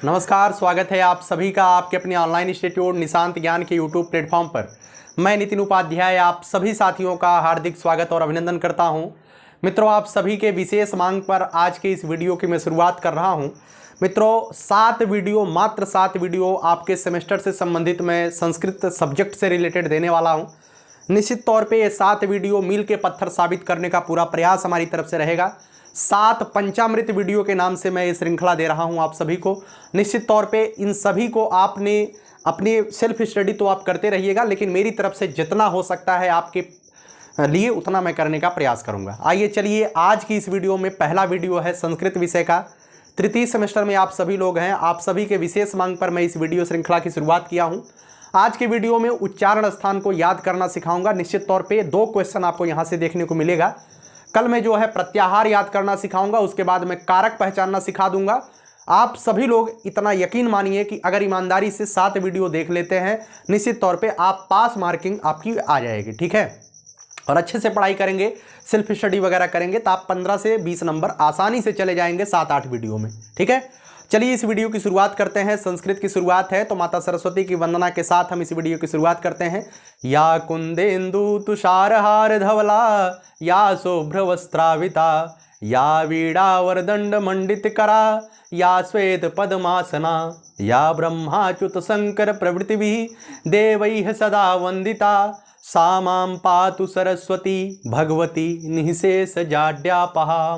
नमस्कार, स्वागत है आप सभी का आपके अपने ऑनलाइन इंस्टीट्यूट निशांत ज्ञान के यूट्यूब प्लेटफॉर्म पर। मैं नितिन उपाध्याय आप सभी साथियों का हार्दिक स्वागत और अभिनंदन करता हूं। मित्रों, आप सभी के विशेष मांग पर आज के इस वीडियो की मैं शुरुआत कर रहा हूं। मित्रों, 7 वीडियो, मात्र 7 वीडियो आपके सेमेस्टर से संबंधित मैं संस्कृत सब्जेक्ट से रिलेटेड देने वाला हूँ। निश्चित तौर पर ये 7 वीडियो मील के पत्थर साबित करने का पूरा प्रयास हमारी तरफ से रहेगा। 7 पंचामृत वीडियो के नाम से मैं ये श्रृंखला दे रहा हूं आप सभी को। निश्चित तौर पे इन सभी को आपने अपनी सेल्फ स्टडी तो आप करते रहिएगा, लेकिन मेरी तरफ से जितना हो सकता है आपके लिए उतना मैं करने का प्रयास करूंगा। आइए चलिए, आज की इस वीडियो में पहला वीडियो है संस्कृत विषय का। तृतीय सेमेस्टर में आप सभी लोग हैं, आप सभी के विशेष मांग पर मैं इस वीडियो श्रृंखला की शुरुआत किया हूँ। आज के वीडियो में उच्चारण स्थान को याद करना सिखाऊंगा। निश्चित तौर पर 2 क्वेश्चन आपको यहाँ से देखने को मिलेगा। कल मैं जो है प्रत्याहार याद करना सिखाऊंगा, उसके बाद मैं कारक पहचानना सिखा दूंगा। आप सभी लोग इतना यकीन मानिए कि अगर ईमानदारी से 7 वीडियो देख लेते हैं, निश्चित तौर पे आप पास मार्किंग आपकी आ जाएगी, ठीक है। और अच्छे से पढ़ाई करेंगे, सेल्फ स्टडी वगैरह करेंगे तो आप 15 से 20 नंबर आसानी से चले जाएंगे 7-8 वीडियो में, ठीक है। चलिए इस वीडियो की शुरुआत करते हैं। संस्कृत की शुरुआत है तो माता सरस्वती की वंदना के साथ हम इस वीडियो की शुरुआत करते हैं। या कुंदेन्दु तुषारहार धवला, या शुभ्रवस्त्राविता, या वीणावरदंड मंडित करा, या श्वेत पद्मासना, या ब्रह्माच्युत शंकर प्रभृति देवैः सदा वंदिता, सा मां पातु सरस्वती भगवती निःशेष जाड्यापहा।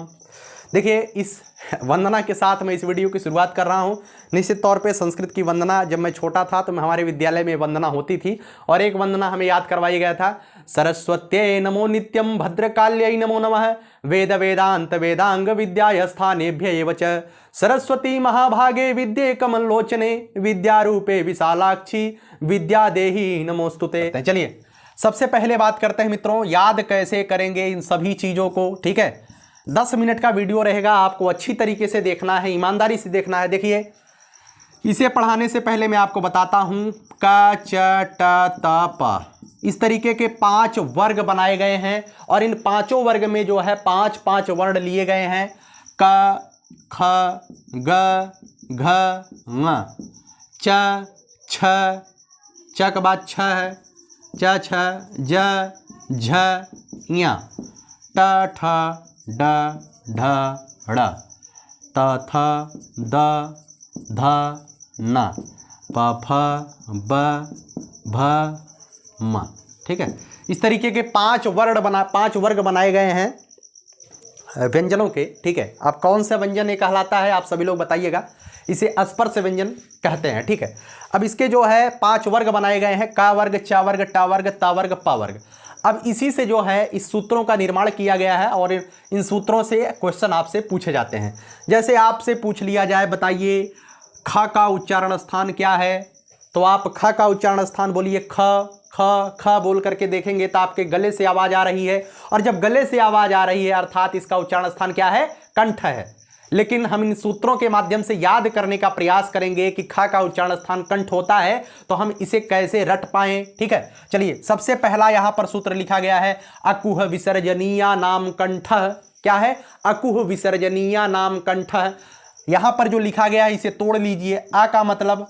देखिए, इस वंदना के साथ मैं इस वीडियो की शुरुआत कर रहा हूं। निश्चित तौर पे संस्कृत की वंदना जब मैं छोटा था तो हमारे विद्यालय में वंदना होती थी, और एक वंदना हमें याद करवाई गया था। सरस्वत्यै नमो नित्यं भद्रकाल्यै नमो नमः, वेद वेदांत वेदांग विद्याय स्थानेभ्य एव च, सरस्वती महाभागे विद्ये कमलोचने, विद्यारूपे विशालाक्षी विद्या देहि नमोस्तुते। चलिए सबसे पहले बात करते हैं मित्रों, याद कैसे करेंगे इन सभी चीज़ों को, ठीक है। 10 मिनट का वीडियो रहेगा, आपको अच्छी तरीके से देखना है, ईमानदारी से देखना है। देखिए, इसे पढ़ाने से पहले मैं आपको बताता हूँ क च ट त प, इस तरीके के 5 वर्ग बनाए गए हैं, और इन 5 वर्ग में जो है 5-5 वर्ण लिए गए हैं। क ख ग घ ङ, च छ, च के बाद छ है, च छ ज झ ञ, ट ठ ड ढ ड़, त थ द ध न, प फ ब भ म, ठीक है। इस तरीके के 5 वर्ग बनाए गए हैं व्यंजनों के, ठीक है। अब कौन सा व्यंजन ये कहलाता है आप सभी लोग बताइएगा। इसे स्पर्श व्यंजन कहते हैं, ठीक है। अब इसके जो है 5 वर्ग बनाए गए हैं, क वर्ग, च वर्ग, ट वर्ग, त वर्ग, प वर्ग। अब इसी से जो है इस सूत्रों का निर्माण किया गया है, और इन सूत्रों से क्वेश्चन आपसे पूछे जाते हैं। जैसे आपसे पूछ लिया जाए, बताइए ख का उच्चारण स्थान क्या है, तो आप ख का उच्चारण स्थान बोलिए। ख ख ख बोल करके देखेंगे तो आपके गले से आवाज़ आ रही है, और जब गले से आवाज़ आ रही है अर्थात इसका उच्चारण स्थान क्या है, कंठ है। लेकिन हम इन सूत्रों के माध्यम से याद करने का प्रयास करेंगे कि ख का उच्चारण स्थान कंठ होता है, तो हम इसे कैसे रट पाएं, ठीक है। चलिए, सबसे पहला यहां पर सूत्र लिखा गया है, अकुह विसर्जनीया नाम कंठ। क्या है? अकुह विसर्जनीया नाम कंठ। यहां पर जो लिखा गया है इसे तोड़ लीजिए। आ का मतलब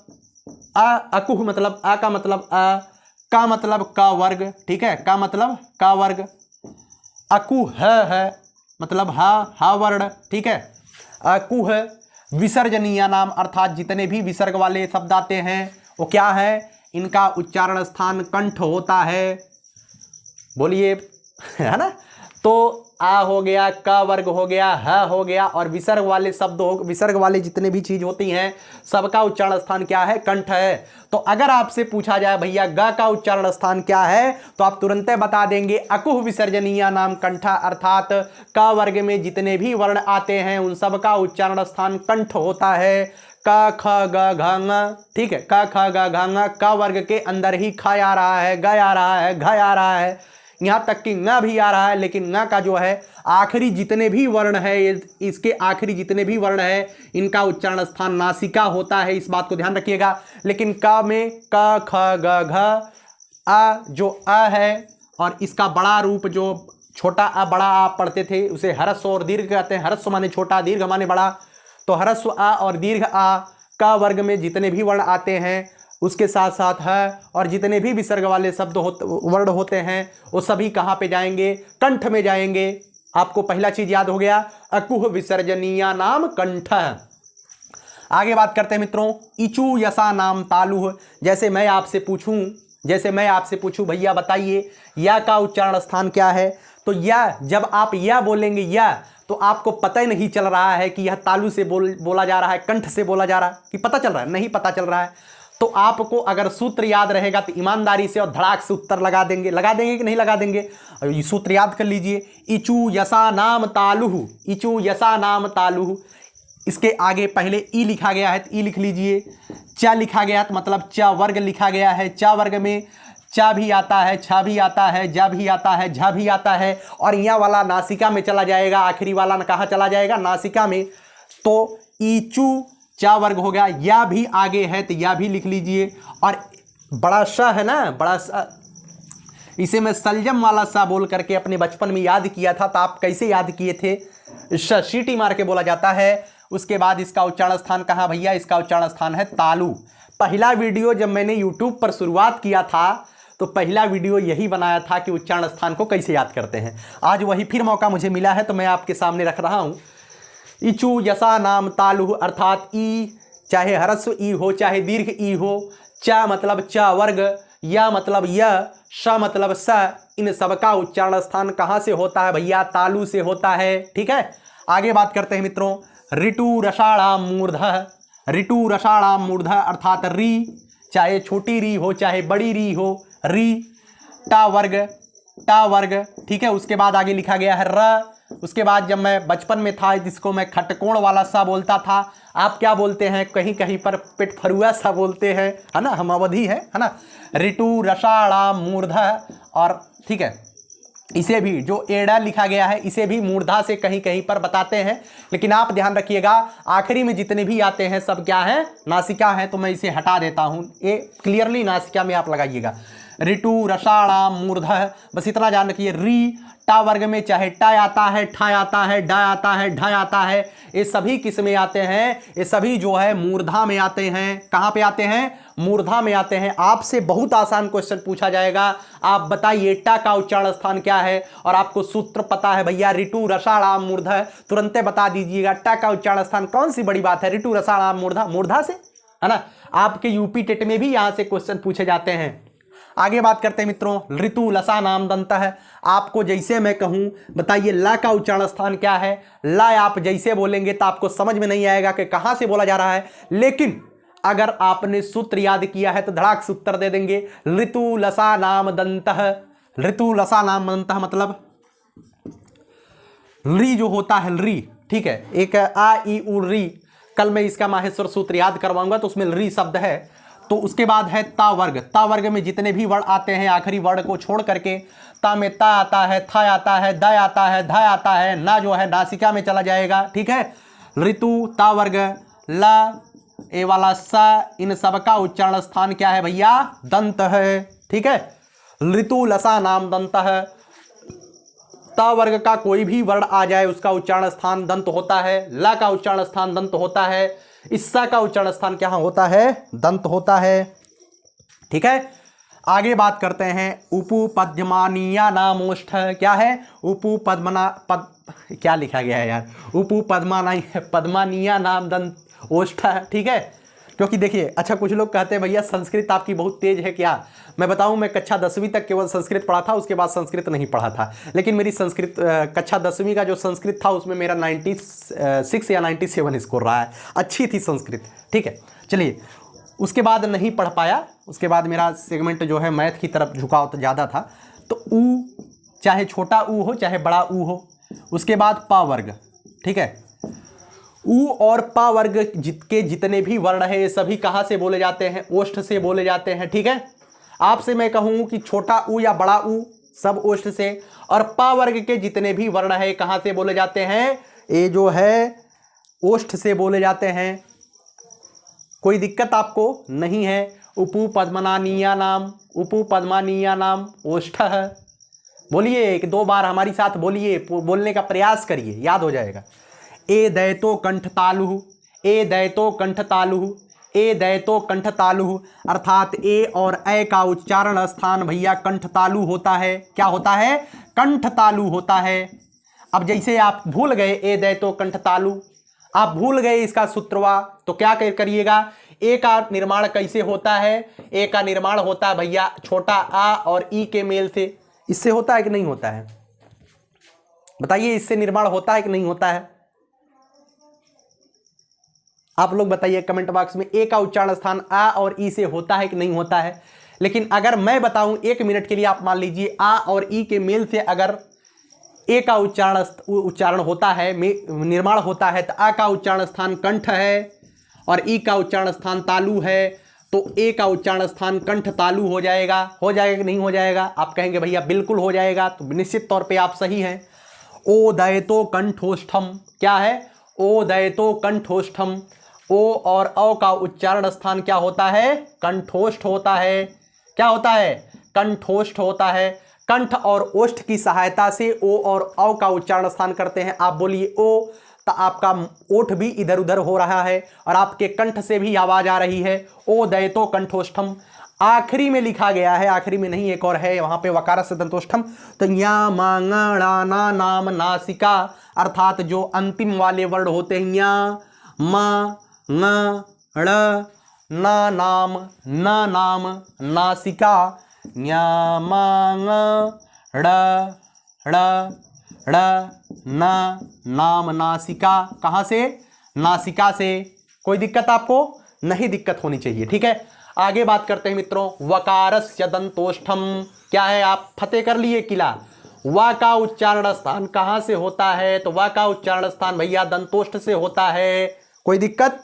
आ, अकुह मतलब आ का मतलब आ, का मतलब का वर्ग, ठीक है, का मतलब का वर्ग। अकुह है मतलब हा वर्ण, ठीक है। अकुह विसर्जनीय नाम, अर्थात जितने भी विसर्ग वाले शब्द आते हैं वो क्या है, इनका उच्चारण स्थान कंठ होता है। बोलिए, है ना। तो आ हो गया, क वर्ग हो गया, ह हो गया, और विसर्ग वाले शब्द हो, विसर्ग वाले जितने भी चीज होती हैं सबका उच्चारण स्थान क्या है, कंठ है। तो अगर आपसे पूछा जाए भैया ग का उच्चारण स्थान क्या है, तो आप तुरंत बता देंगे अकुह विसर्जनीय नाम कंठ, अर्थात क वर्ग में जितने भी वर्ण आते हैं उन सबका उच्चारण स्थान कंठ होता है। क ख ग घ ङ, ठीक है, क ख ग घ ङ, क वर्ग के अंदर ही ख आ रहा है, ग आ रहा है, घ आ रहा है, यहाँ तक कि न भी आ रहा है, लेकिन न का जो है आखिरी जितने भी वर्ण है, इसके आखिरी जितने भी वर्ण है इनका उच्चारण स्थान नासिका होता है, इस बात को ध्यान रखिएगा। लेकिन क में क ख ग घ, आ जो अ है, और इसका बड़ा रूप जो छोटा आ बड़ा आ पढ़ते थे उसे ह्रस्व और दीर्घ कहते हैं। ह्रस्व माने छोटा, दीर्घ माने बड़ा। तो ह्रस्व आ और दीर्घ आ का वर्ग में जितने भी वर्ण आते हैं उसके साथ साथ है और जितने भी विसर्ग वाले शब्द वर्ण होते हैं वो सभी कहाँ पे जाएंगे, कंठ में जाएंगे। आपको पहला चीज याद हो गया, अकुह विसर्जनीया नाम कंठ। आगे बात करते हैं मित्रों, इचू यसा नाम तालुह। जैसे मैं आपसे पूछूं भैया बताइए या का उच्चारण स्थान क्या है, तो या जब आप या बोलेंगे या तो आपको पता ही नहीं चल रहा है कि यह तालु से बोला जा रहा है, कंठ से बोला जा रहा है, कि पता चल रहा है, नहीं पता चल रहा है। तो आपको अगर सूत्र याद रहेगा तो ईमानदारी से और धड़ाक से उत्तर लगा देंगे कि नहीं लगा देंगे। ये सूत्र याद कर लीजिए, इचू यसा नाम तालुहु, इचू यसा नाम तालुहु। इसके आगे पहले ई लिखा गया है तो ई लिख लीजिए, चा लिखा गया तो मतलब चा वर्ग लिखा गया है, चा वर्ग में चा भी आता है, छा भी आता है, जा भी आता है, झा भी आता है, और यहाँ वाला नासिका में चला जाएगा, आखिरी वाला कहाँ चला जाएगा, नासिका में। तो ईचू चा वर्ग हो गया, या भी आगे है तो या भी लिख लीजिए। और बड़ा सा है ना, बड़ा सा, इसे मैं सलजम वाला सा बोल करके अपने बचपन में याद किया था। तो आप कैसे याद किए थे, सीटी मार के बोला जाता है। उसके बाद इसका उच्चारण स्थान कहाँ भैया, इसका उच्चारण स्थान है तालु। पहला वीडियो जब मैंने यूट्यूब पर शुरुआत किया था तो पहला वीडियो यही बनाया था कि उच्चारण स्थान को कैसे याद करते हैं। आज वही फिर मौका मुझे मिला है तो मैं आपके सामने रख रहा हूँ। इचू यसा नाम तालु अर्थात ई चाहे ह्रस्व ई हो चाहे दीर्घ ई हो, चा मतलब चा वर्ग, या मतलब य, श मतलब स, इन सबका उच्चारण स्थान कहाँ से होता है भैया, तालु से होता है। ठीक है, आगे बात करते हैं मित्रों, ऋतु रसाणाम मूर्धः, ऋतु रसाणाम मूर्धः अर्थात री, चाहे छोटी री हो चाहे बड़ी री हो, री, टा वर्ग। ठीक है, उसके बाद आगे लिखा गया है र। उसके बाद जब मैं बचपन में था जिसको मैं खटकोण वाला सा बोलता था, आप क्या बोलते हैं, कहीं कहीं पर पेट फरुआ सा बोलते हैं, है ना, हम अवधि है ना, ऋतु रसाणाम मूर्धः। और ठीक है, इसे भी जो एड़ा लिखा गया है इसे भी मूर्धा से कहीं कहीं पर बताते हैं, लेकिन आप ध्यान रखिएगा आखिरी में जितने भी आते हैं सब क्या है, नासिका है। तो मैं इसे हटा देता हूं, ये क्लियरली नासिका में आप लगाइएगा, ऋतु रसाणाम मूर्धः। बस इतना जान रखिए, री टा वर्ग में चाहे टा आता है, ठा आता है, डा आता है, ढा आता है, ये सभी किस में आते हैं, ये सभी जो है मूर्धा में आते हैं। कहाँ पे आते हैं, मूर्धा में आते हैं। आपसे बहुत आसान क्वेश्चन पूछा जाएगा, आप बताइए टा का उच्चारण स्थान क्या है, और आपको सूत्र पता है भैया ऋतु रसाणाम मूर्धा, तुरंत बता दीजिएगा टा का उच्चारण स्थान। कौन सी बड़ी बात है, ऋतु रसाणाम मूर्धा, मूर्धा से, है ना। आपके यूपी टेट में भी यहाँ से क्वेश्चन पूछे जाते हैं। आगे बात करते हैं मित्रों, ऋतु लसा नाम दंत है। आपको जैसे मैं कहूं बताइए ला का उच्चारण स्थान क्या है, ला आप जैसे बोलेंगे तो आपको समझ में नहीं आएगा कि कहां से बोला जा रहा है, लेकिन अगर आपने सूत्र याद किया है तो धड़ाक से उत्तर दे देंगे, ऋतु लसा नाम दंतः। ऋतु लसा नाम दंतः मतलब री जो होता है, री, ठीक है, एक आ ई उ री, कल मैं इसका माहेश्वर सूत्र याद करवाऊंगा तो उसमें री शब्द है। तो उसके बाद है ता वर्ग, ता वर्ग में जितने भी वर्ण आते हैं आखिरी वर्ण को छोड़ करके, ता में ता आता है, था आता है, दा आता है, धा आता है, ना जो है नासिका में चला जाएगा। ठीक है, ऋतु ता वर्ग, ला ए वाला सा, इन सबका उच्चारण स्थान क्या है भैया, दंत है। ठीक है, ऋतु लसा नाम दंत है। ता वर्ग का कोई भी वर्ण आ जाए उसका उच्चारण स्थान दंत होता है, ला का उच्चारण स्थान दंत होता है, इस्सा का उच्चारण स्थान क्या होता है, दंत होता है। ठीक है, आगे बात करते हैं, उपपद्मानीया नामोष्ठ क्या है, उपपद्मना पद क्या लिखा गया है यार, पद्मानीया नाम दंत ओष्ठ। ठीक है, क्योंकि देखिए अच्छा कुछ लोग कहते हैं भैया संस्कृत आपकी बहुत तेज है क्या, मैं बताऊं मैं कक्षा 10वीं तक केवल संस्कृत पढ़ा था, उसके बाद संस्कृत नहीं पढ़ा था, लेकिन मेरी संस्कृत कक्षा 10वीं का जो संस्कृत था उसमें मेरा 96 या 97 स्कोर रहा है, अच्छी थी संस्कृत। ठीक है, चलिए उसके बाद नहीं पढ़ पाया, उसके बाद मेरा सेगमेंट जो है मैथ की तरफ झुकाव तो ज़्यादा था। तो ऊ चाहे छोटा ऊ हो चाहे बड़ा ऊ हो, उसके बाद पा वर्ग। ठीक है, ऊ और पा वर्ग के जितने भी वर्ण है ये सभी कहाँ से बोले जाते हैं, ओष्ठ से बोले जाते हैं। ठीक है, आपसे मैं कहूँ कि छोटा ऊ या बड़ा ऊ सब ओष्ठ से, और पा वर्ग के जितने भी वर्ण है कहाँ से बोले जाते हैं, ये जो है ओष्ठ से बोले जाते हैं। कोई दिक्कत आपको नहीं है। उपु पद्मनानीया नाम, उपु पद्मानीया नाम ओष्ठ है। बोलिए एक दो बार हमारी साथ बोलिए, बोलने का प्रयास करिए, याद हो जाएगा। ए दैतो कंठ तालु, ए दैतो कंठ तालु, ए दैतो कंठ तालु, अर्थात ए और ए का उच्चारण स्थान भैया कंठ तालु होता है। क्या होता है? कंठ तालु होता है। अब जैसे आप भूल गए ए दैतो कंठ तालु, आप भूल गए इसका सूत्रवा, तो क्या करिएगा, ए का निर्माण कैसे होता है? ए का निर्माण होता है भैया छोटा आ और ई के मेल से। इससे होता है कि नहीं होता है? बताइए, इससे निर्माण होता है कि नहीं होता है? आप लोग बताइए कमेंट बॉक्स में। ए का उच्चारण स्थान आ और ई से होता है कि नहीं होता है? लेकिन अगर मैं बताऊं 1 मिनट के लिए, आप मान लीजिए आ और ई के मेल से अगर ए का उच्चारण होता है, निर्माण होता है, तो आ का उच्चारण स्थान कंठ है और ई का उच्चारण स्थान तालु है, तो ए का उच्चारण स्थान कंठ तालु हो जाएगा। हो जाएगा कि नहीं हो जाएगा? आप कहेंगे भैया बिल्कुल हो जाएगा, तो निश्चित तौर पे आप सही हैं। ओ दयतो कंठोष्ठम, क्या है? ओ दयतो कंठोष्ठम। ओ और औ का उच्चारण स्थान क्या होता है? कंठोष्ठ होता है। क्या होता है? कंठोष्ठ होता है। कंठ और ओष्ठ की सहायता से ओ और औ का उच्चारण स्थान करते हैं। आप बोलिए ओ, तो आपका ओठ भी इधर उधर हो रहा है और आपके कंठ से भी आवाज आ रही है। ओ दयतो कंठोष्ठम। आखिरी में लिखा गया है, आखिरी में नहीं, एक और है वहां पे वकार से दंतोष्ठम, तो या मांगणा ना नाम नासिका, अर्थात जो अंतिम वाले वर्ड होते हैं या मा न ण ना नाम नासिका, न्या मांग ण ना नाम नासिका। कहां से? नासिका से। कोई दिक्कत आपको? नहीं दिक्कत होनी चाहिए, ठीक है। आगे बात करते हैं मित्रों, वकारस्य दंतोष्ठम। क्या है? आप फतेह कर लिए किला। वा का उच्चारण स्थान कहां से होता है? तो वा का उच्चारण स्थान भैया दंतोष्ठ से होता है। कोई दिक्कत?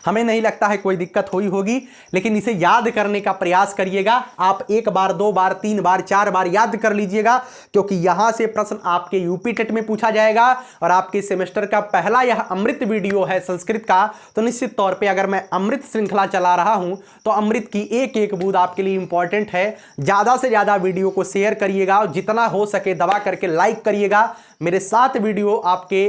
हमें नहीं लगता है कोई दिक्कत हुई होगी, लेकिन इसे याद करने का प्रयास करिएगा। आप 1 बार 2 बार 3 बार 4 बार याद कर लीजिएगा, क्योंकि यहां से प्रश्न आपके यूपी टेट में पूछा जाएगा और आपके सेमेस्टर का पहला यह अमृत वीडियो है संस्कृत का। तो निश्चित तौर पे अगर मैं अमृत श्रृंखला चला रहा हूं तो अमृत की एक एक बूंद आपके लिए इंपॉर्टेंट है। ज्यादा से ज्यादा वीडियो को शेयर करिएगा और जितना हो सके दबा करके लाइक करिएगा। मेरे 7 वीडियो आपके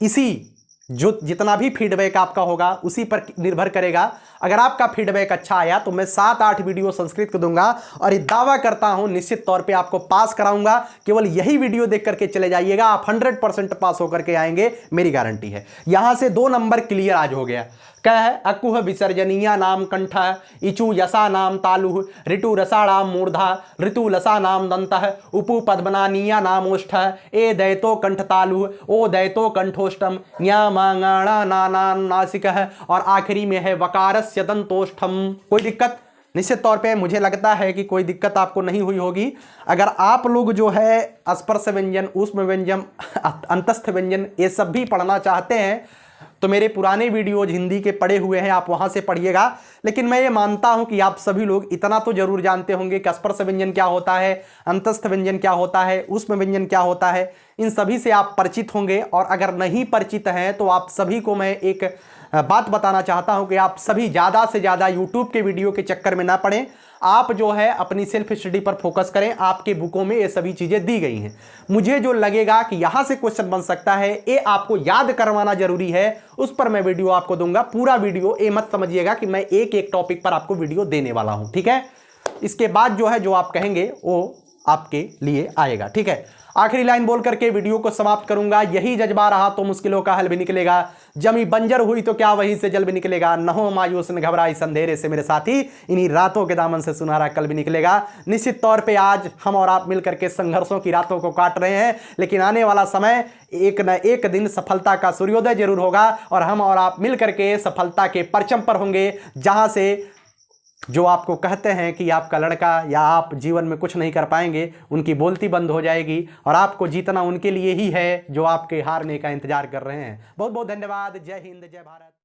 इसी जो जितना भी फीडबैक आपका होगा उसी पर निर्भर करेगा। अगर आपका फीडबैक अच्छा आया तो मैं 7-8 वीडियो संस्कृत को दूंगा और ये दावा करता हूं निश्चित तौर पे आपको पास कराऊंगा। केवल यही वीडियो देख करके चले जाइएगा, आप 100% पास होकर के आएंगे, मेरी गारंटी है। यहां से 2 नंबर क्लियर आज हो गया। क्या है? अकुह विसर्जनीया नाम कंठ, इचु यसा नाम तालु, ऋतु रसाणाम मूर्धा, ऋतु लसा नाम दंतः, उपु पद्मनानीया नाम ओष्ठ, ए दैतो कंठ तालु, ओ दैतो कंठोष्ठम, न्या मांगणा ना नासिकः, और आखिरी में है वकारस्य दंतोष्ठम। कोई दिक्कत? निश्चित तौर पे मुझे लगता है कि कोई दिक्कत आपको नहीं हुई होगी। अगर आप लोग जो है स्पर्श व्यंजन, ऊष्म व्यंजन, अंतस्थ व्यंजन ये सब भी पढ़ना चाहते हैं तो मेरे पुराने वीडियोज हिंदी के पढ़े हुए हैं, आप वहां से पढ़िएगा। लेकिन मैं ये मानता हूं कि आप सभी लोग इतना तो जरूर जानते होंगे कि स्पर्श व्यंजन क्या होता है, अंतस्थ व्यंजन क्या होता है, ऊष्म व्यंजन क्या होता है, इन सभी से आप परिचित होंगे। और अगर नहीं परिचित हैं तो आप सभी को मैं एक बात बताना चाहता हूं कि आप सभी ज़्यादा से ज़्यादा यूट्यूब के वीडियो के चक्कर में ना पड़ें। आप जो है अपनी सेल्फ स्टडी पर फोकस करें। आपके बुकों में ये सभी चीज़ें दी गई हैं। मुझे जो लगेगा कि यहाँ से क्वेश्चन बन सकता है, ये आपको याद करवाना जरूरी है, उस पर मैं वीडियो आपको दूंगा। पूरा वीडियो ये मत समझिएगा कि मैं एक एक टॉपिक पर आपको वीडियो देने वाला हूँ, ठीक है। इसके बाद जो है जो आप कहेंगे वो आपके लिए आएगा, ठीक है। आखिरी लाइन बोल करके वीडियो को समाप्त करूंगा। यही जज्बा रहा तो मुश्किलों का हल भी निकलेगा, जमी बंजर हुई तो क्या वहीं से जल भी निकलेगा। न हो मायूस न घबराई अंधेरे से मेरे साथी, इन्हीं रातों के दामन से सुनहरा कल भी निकलेगा। निश्चित तौर पे आज हम और आप मिलकर के संघर्षों की रातों को काट रहे हैं, लेकिन आने वाला समय एक न एक दिन सफलता का सूर्योदय जरूर होगा और हम और आप मिलकर के सफलता के परचम पर होंगे, जहां से जो आपको कहते हैं कि आपका लड़का या आप जीवन में कुछ नहीं कर पाएंगे, उनकी बोलती बंद हो जाएगी और आपको जीतना उनके लिए ही है जो आपके हारने का इंतजार कर रहे हैं। बहुत बहुत धन्यवाद। जय हिंद, जय भारत।